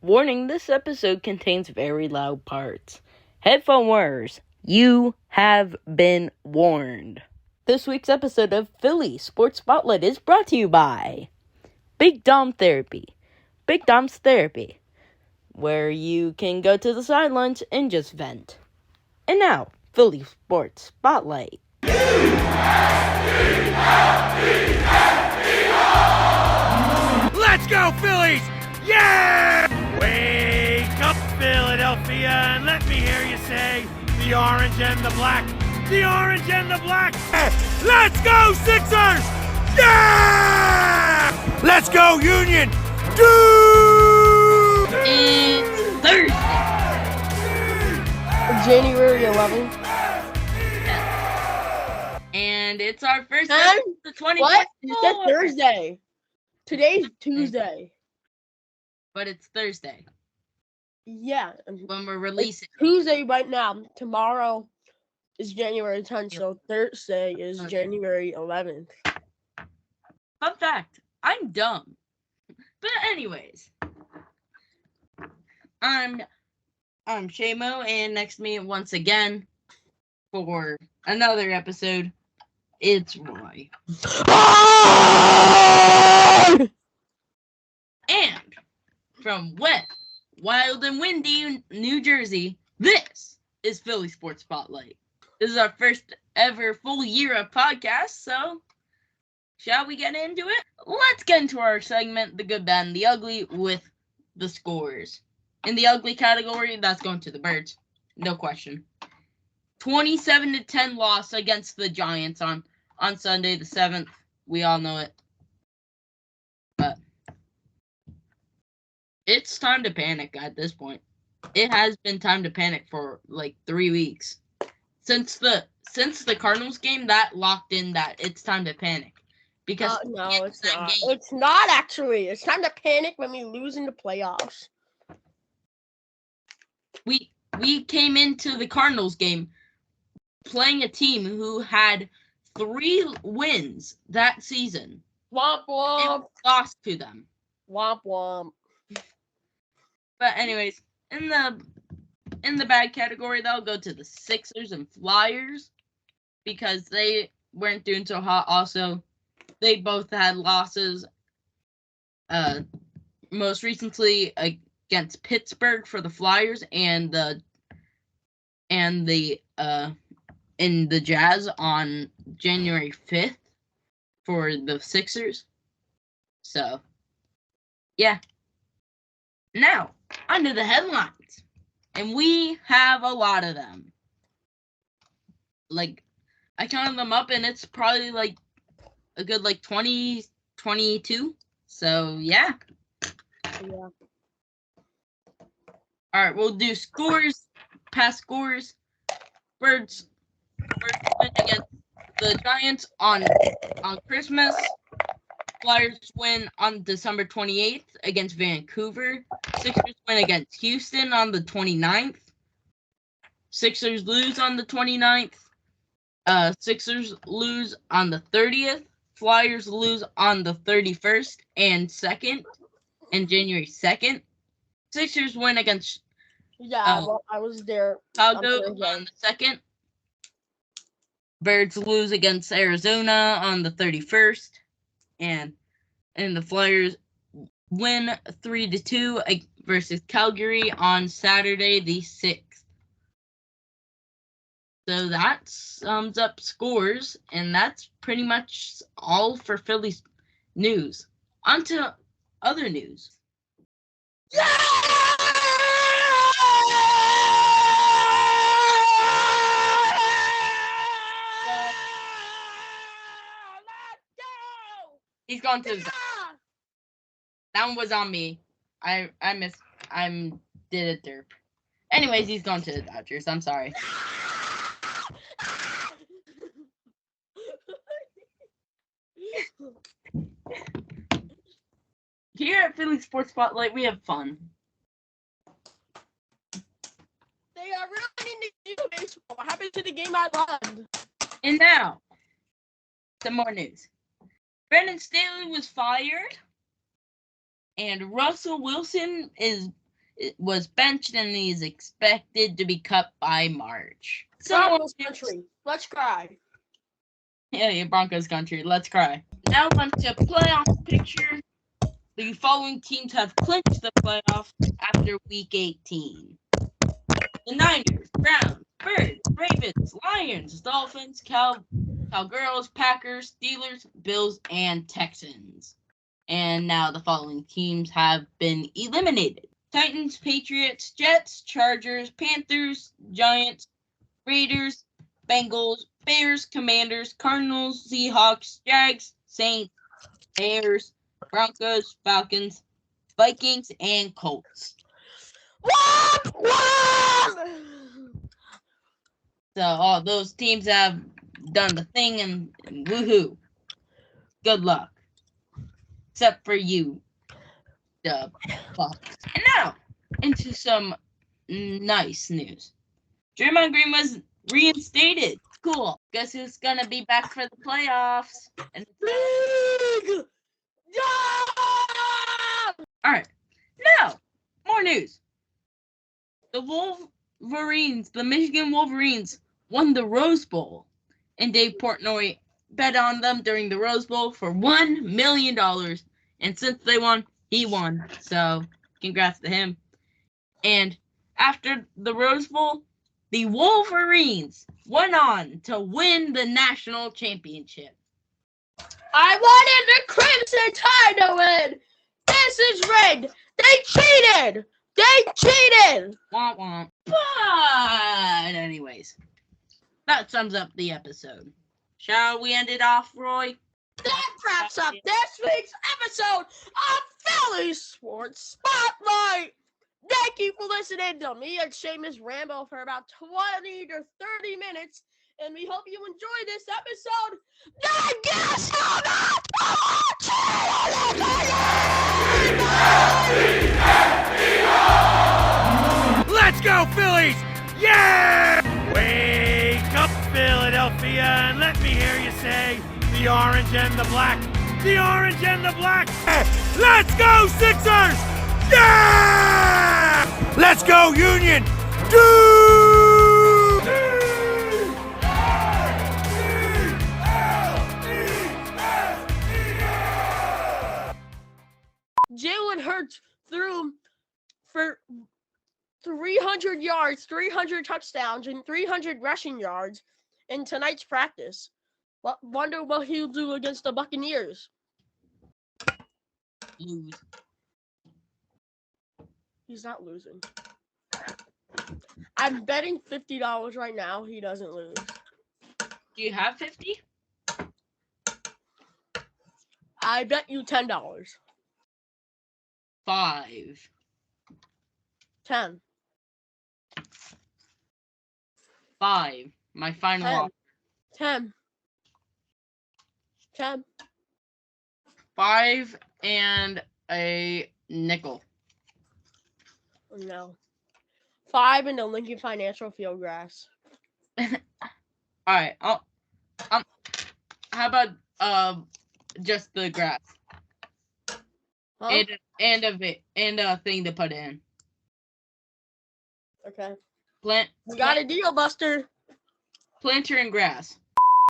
Warning, this episode contains very loud parts. Headphone wearers, you have been warned. This week's episode of Philly Sports Spotlight is brought to you by Big Dom Therapy. Big Dom's Therapy, where you can go to the sidelines and just vent. And now, Philly Sports Spotlight. Let's go, Phillies! Yeah! Wake up, Philadelphia, and let me hear you say, the orange and the black, the orange and the black. Let's go, Sixers! Yeah! Let's go, Union! Dude! It's Thursday. January 11th. And it's our first Huh? episode of 2024. What? You said Thursday. Today's Tuesday. But it's Thursday Yeah. when we're releasing. It's Tuesday right now. Tomorrow is January 10th, so Thursday is Okay. January 11th. Fun fact, I'm dumb. But anyways, I'm Shamo, and next to me once again for another episode, it's Roy. And from wet, wild, and windy New Jersey, this is Philly Sports Spotlight. This is our first ever full year of podcast, so shall we get into it? Let's get into our segment, The Good, Bad, and the Ugly, with the scores. In the ugly category, that's going to the Birds. No question. 27-10 loss against the Giants on Sunday the 7th. We all know it. But it's time to panic at this point. It has been time to panic for like 3 weeks. Since the Cardinals game, that locked in that it's time to panic. Because No, it's not. It's not actually. It's time to panic when we lose in the playoffs. We came into the Cardinals game playing a team who had 3 wins that season. Womp womp. And lost to them. Womp womp. But anyways, in the bad category, they'll go to the Sixers and Flyers because they weren't doing so hot. Also, they both had losses. Most recently against Pittsburgh for the Flyers and in the Jazz on January 5th for the Sixers. So, yeah. Now, under the headlines. And we have a lot of them. Like, I counted them up, and it's probably, like, a good, 20, 22. So, yeah. Yeah. All right, we'll do scores, past scores. Birds win against the Giants on Christmas. Flyers win on December 28th against Vancouver. Sixers win against Houston on the 29th. Sixers lose on the 29th. Sixers lose on the 30th. Flyers lose on the 31st and January 2nd. Sixers win against I was there. Chicago on the 2nd. Birds lose against Arizona on the 31st. And the Flyers win 3-2 versus Calgary on Saturday the 6th. So that sums up scores, and that's pretty much all for Phillies news. On to other news. He's gone to the... That one was on me. I did a derp. Anyways, he's gone to the Dodgers. I'm sorry. Here at Philly Sports Spotlight, we have fun. They are ruining the baseball. What happened to the game I loved? And now, some more news. Brandon Staley was fired, and Russell Wilson is was benched and is expected to be cut by March. Broncos country. Let's cry. Yeah, Broncos country. Let's cry. Now on to playoff picture. The following teams have clinched the playoffs after Week 18. The Niners, Browns, Birds, Ravens, Lions, Dolphins, Cowgirls, Packers, Steelers, Bills, and Texans. And now the following teams have been eliminated. Titans, Patriots, Jets, Chargers, Panthers, Giants, Raiders, Bengals, Bears, Commanders, Cardinals, Seahawks, Jags, Saints, Bears, Broncos, Falcons, Vikings, and Colts. So all those teams have done the thing and woohoo. Good luck. Except for you, the Bucks. And now, into some nice news. Draymond Green was reinstated. Cool. Guess who's gonna be back for the playoffs? And alright. Now, more news. The Wolverines, the Michigan Wolverines, won the Rose Bowl. And Dave Portnoy bet on them during the Rose Bowl for $1 million. And since they won, he won. So, congrats to him. And after the Rose Bowl, the Wolverines went on to win the national championship. I wanted the Crimson Tide to win. This is rigged. They cheated. Womp womp. But anyways, that sums up the episode. Shall we end it off, Roy? That wraps up this week's episode of Philly Sports Spotlight. Thank you for listening to me and Seamus ramble for about 20 to 30 minutes, and we hope you enjoy this episode. Thank you so much. Let's go, Phillies! Yeah! Wake up, Philadelphia, and let me hear you say the orange and the black. The orange and the black. Let's go, Sixers! Yeah! Let's go, Union! Jalen Hurts threw for 300 yards, 300 touchdowns, and 300 rushing yards in tonight's practice. Wonder what he'll do against the Buccaneers. Lose. He's not losing. I'm betting $50 right now he doesn't lose. Do you have 50? I bet you $10. 5. 10. 5. My final 10. offer. 10. 10. 5 and a nickel. No. 5 in the Lincoln Financial Field grass. All right. How about just the grass Huh? and a thing to put in. Okay. Plant. We got a deal, Buster. Planter and grass.